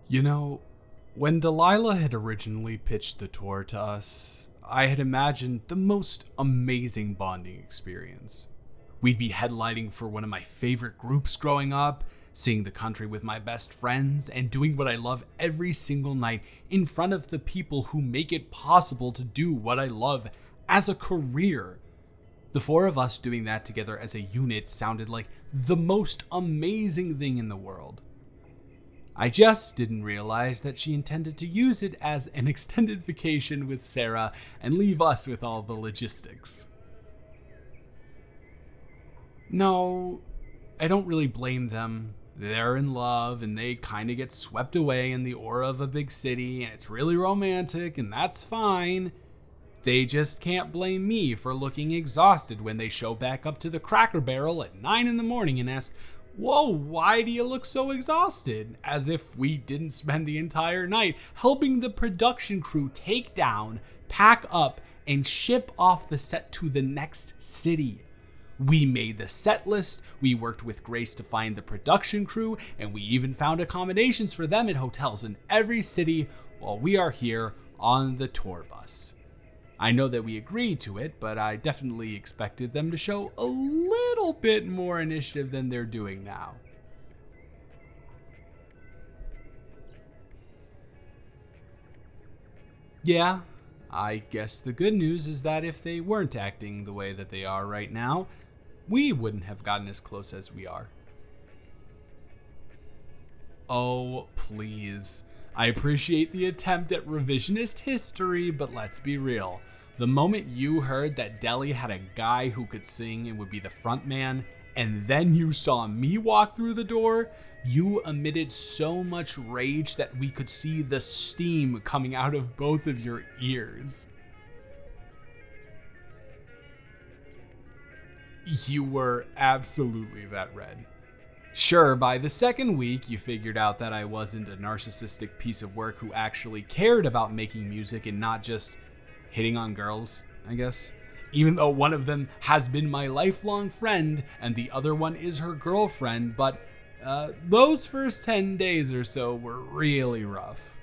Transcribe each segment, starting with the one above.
You know, when Delilah had originally pitched the tour to us, I had imagined the most amazing bonding experience. We'd be headlining for one of my favorite groups growing up, seeing the country with my best friends, and doing what I love every single night in front of the people who make it possible to do what I love as a career. The four of us doing that together as a unit sounded like the most amazing thing in the world. I just didn't realize that she intended to use it as an extended vacation with Sarah and leave us with all the logistics. No, I don't really blame them. They're in love and they kind of get swept away in the aura of a big city, and it's really romantic, and that's fine. They just can't blame me for looking exhausted when they show back up to the Cracker Barrel at 9 in the morning and ask, "Whoa, why do you look so exhausted?" As if we didn't spend the entire night helping the production crew take down, pack up, and ship off the set to the next city. We made the set list, we worked with Grace to find the production crew, and we even found accommodations for them at hotels in every city while we are here on the tour bus. I know that we agreed to it, but I definitely expected them to show a little bit more initiative than they're doing now. Yeah, I guess the good news is that if they weren't acting the way that they are right now, we wouldn't have gotten as close as we are. Oh, please. I appreciate the attempt at revisionist history, but let's be real. The moment you heard that Deli had a guy who could sing and would be the front man, and then you saw me walk through the door, you emitted so much rage that we could see the steam coming out of both of your ears. You were absolutely that red. Sure, by the second week, you figured out that I wasn't a narcissistic piece of work who actually cared about making music and not just hitting on girls, I guess. Even though one of them has been my lifelong friend and the other one is her girlfriend, but those first 10 days or so were really rough.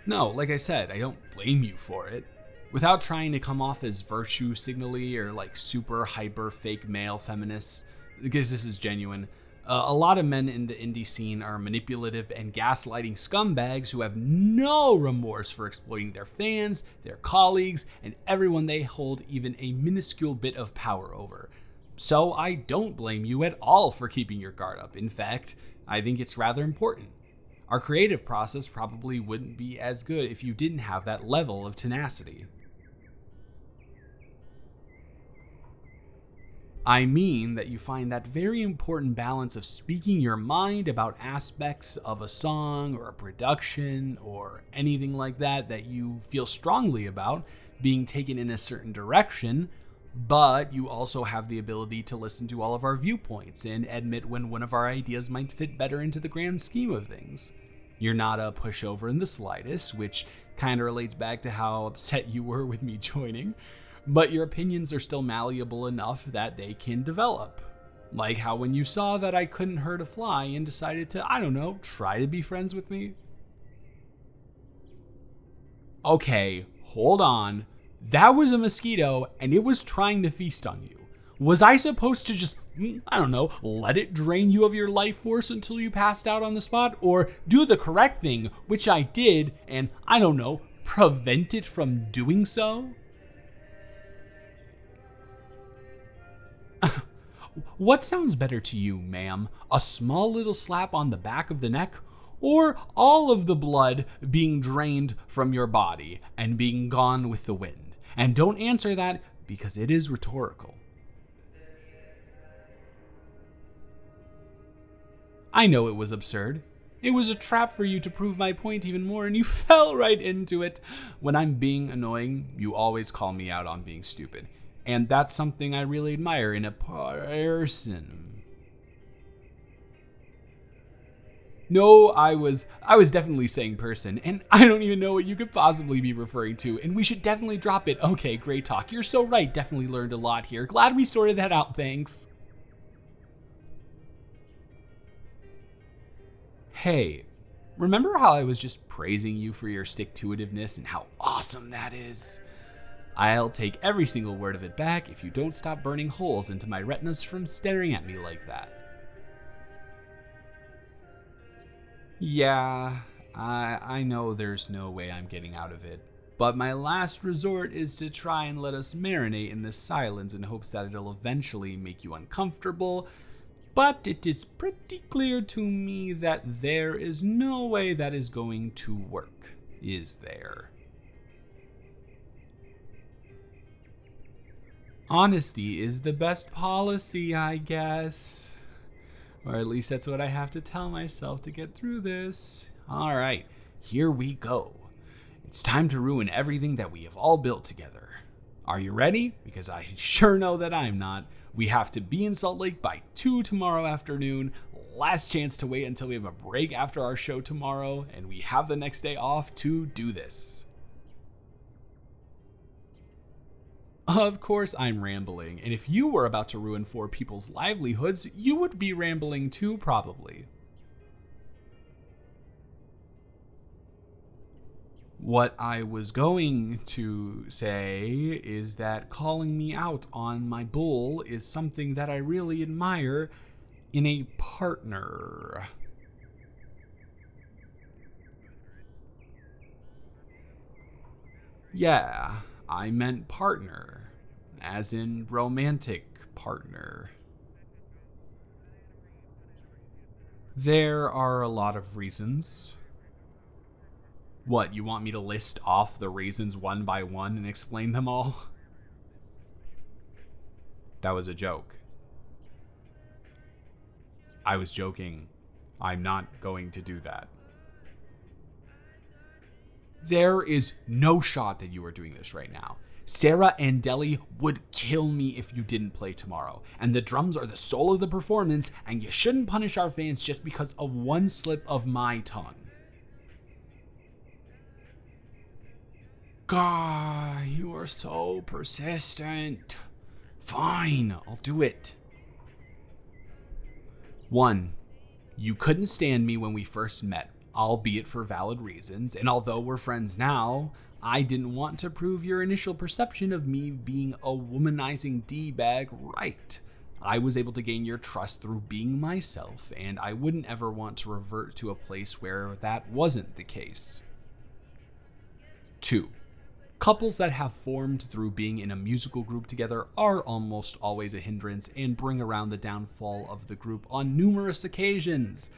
No, like I said, I don't blame you for it. Without trying to come off as virtue signally or like super hyper fake male feminists, because this is genuine, a lot of men in the indie scene are manipulative and gaslighting scumbags who have no remorse for exploiting their fans, their colleagues, and everyone they hold even a minuscule bit of power over. So I don't blame you at all for keeping your guard up. In fact, I think it's rather important. Our creative process probably wouldn't be as good if you didn't have that level of tenacity. I mean that you find that very important balance of speaking your mind about aspects of a song or a production or anything like that that you feel strongly about being taken in a certain direction, but you also have the ability to listen to all of our viewpoints and admit when one of our ideas might fit better into the grand scheme of things. You're not a pushover in the slightest, which kind of relates back to how upset you were with me joining. But your opinions are still malleable enough that they can develop. Like how when you saw that I couldn't hurt a fly and decided to, I don't know, try to be friends with me. Okay, hold on. That was a mosquito and it was trying to feast on you. Was I supposed to just, I don't know, let it drain you of your life force until you passed out on the spot? Or do the correct thing, which I did, and I don't know, prevent it from doing so? What sounds better to you, ma'am? A small little slap on the back of the neck? Or all of the blood being drained from your body and being gone with the wind? And don't answer that because it is rhetorical. I know it was absurd. It was a trap for you to prove my point even more, and you fell right into it. When I'm being annoying, you always call me out on being stupid. And that's something I really admire in a person. No, I was definitely saying person, and I don't even know what you could possibly be referring to, and we should definitely drop it. Okay, great talk. You're so right. Definitely learned a lot here. Glad we sorted that out, thanks. Hey, remember how I was just praising you for your stick-to-itiveness and how awesome that is? I'll take every single word of it back if you don't stop burning holes into my retinas from staring at me like that. Yeah, I know there's no way I'm getting out of it, but my last resort is to try and let us marinate in this silence in hopes that it'll eventually make you uncomfortable. But it is pretty clear to me that there is no way that is going to work, is there? Honesty is the best policy, I guess. Or at least that's what I have to tell myself to get through this. Alright, here we go. It's time to ruin everything that we have all built together. Are you ready? Because I sure know that I'm not. We have to be in Salt Lake by 2 tomorrow afternoon. Last chance to wait until we have a break after our show tomorrow, and we have the next day off to do this. Of course I'm rambling, and if you were about to ruin 4 people's livelihoods, you would be rambling too, probably. What I was going to say is that calling me out on my bull is something that I really admire in a partner. Yeah, I meant partner, as in romantic partner. There are a lot of reasons. What, you want me to list off the reasons one by one and explain them all? That was a joke. I was joking. I'm not going to do that. There is no shot that you are doing this right now. Sarah and Deli would kill me if you didn't play tomorrow. And the drums are the soul of the performance, and you shouldn't punish our fans just because of one slip of my tongue. God, you are so persistent. Fine, I'll do it. 1. You couldn't stand me when we first met, albeit for valid reasons, and although we're friends now, I didn't want to prove your initial perception of me being a womanizing D-bag right. I was able to gain your trust through being myself, and I wouldn't ever want to revert to a place where that wasn't the case. 2. Couples that have formed through being in a musical group together are almost always a hindrance and bring around the downfall of the group on numerous occasions.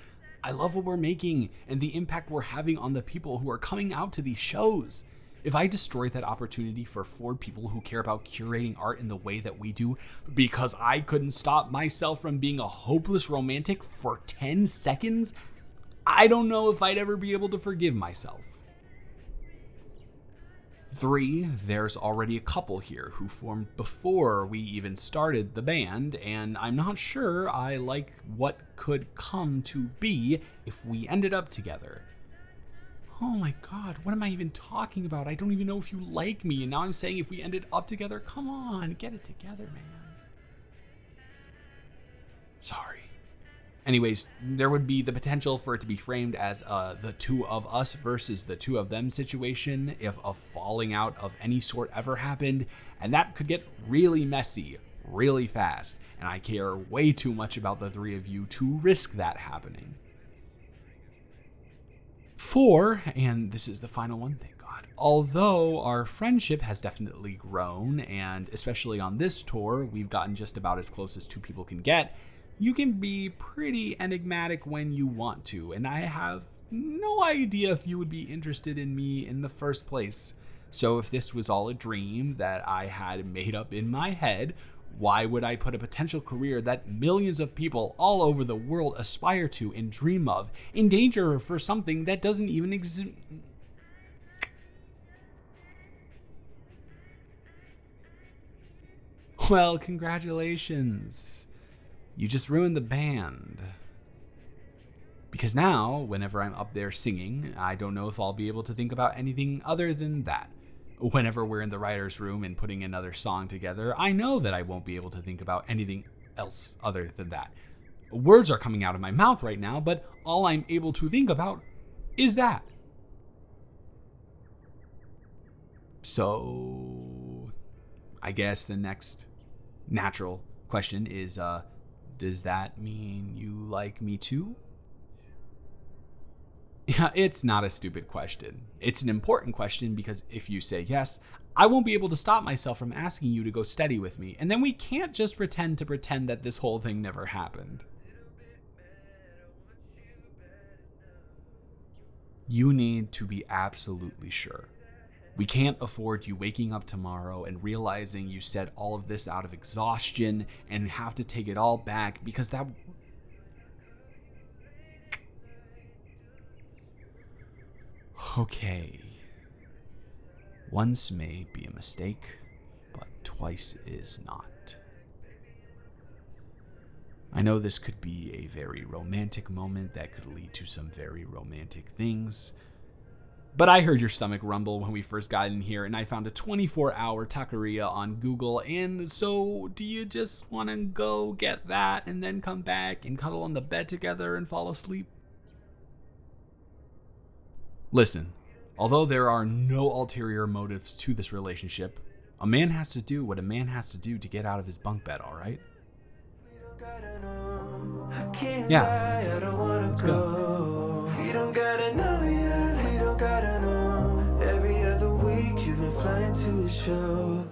I love what we're making and the impact we're having on the people who are coming out to these shows. If I destroy that opportunity for 4 people who care about curating art in the way that we do because I couldn't stop myself from being a hopeless romantic for 10 seconds, I don't know if I'd ever be able to forgive myself. 3, there's already a couple here who formed before we even started the band, and I'm not sure I like what could come to be if we ended up together. Oh my god, what am I even talking about? I don't even know if you like me, and now I'm saying if we ended up together? Come on, get it together, man. Sorry. Anyways, there would be the potential for it to be framed as the 2 of us versus the 2 of them situation if a falling out of any sort ever happened, and that could get really messy really fast, and I care way too much about the 3 of you to risk that happening. 4, and this is the final one, thank God. Although our friendship has definitely grown, and especially on this tour, we've gotten just about as close as 2 people can get, you can be pretty enigmatic when you want to, and I have no idea if you would be interested in me in the first place. So if this was all a dream that I had made up in my head, why would I put a potential career that millions of people all over the world aspire to and dream of in danger for something that doesn't even exist? Well, congratulations. You just ruined the band. Because now, whenever I'm up there singing, I don't know if I'll be able to think about anything other than that. Whenever we're in the writer's room and putting another song together, I know that I won't be able to think about anything else other than that. Words are coming out of my mouth right now, but all I'm able to think about is that. So, I guess the next natural question is, does that mean you like me too? Yeah, it's not a stupid question. It's an important question because if you say yes, I won't be able to stop myself from asking you to go steady with me, and then we can't just pretend that this whole thing never happened. You need to be absolutely sure. We can't afford you waking up tomorrow and realizing you said all of this out of exhaustion and have to take it all back because that... Okay. Once may be a mistake, but twice is not. I know this could be a very romantic moment that could lead to some very romantic things, but I heard your stomach rumble when we first got in here, and I found a 24-hour taqueria on Google, and so do you just want to go get that and then come back and cuddle on the bed together and fall asleep? Listen, although there are no ulterior motives to this relationship, a man has to do what a man has to do to get out of his bunk bed, all right? Yeah, let's go. We don't gotta know yet. We don't gotta know. Every other week you've been flying to a show.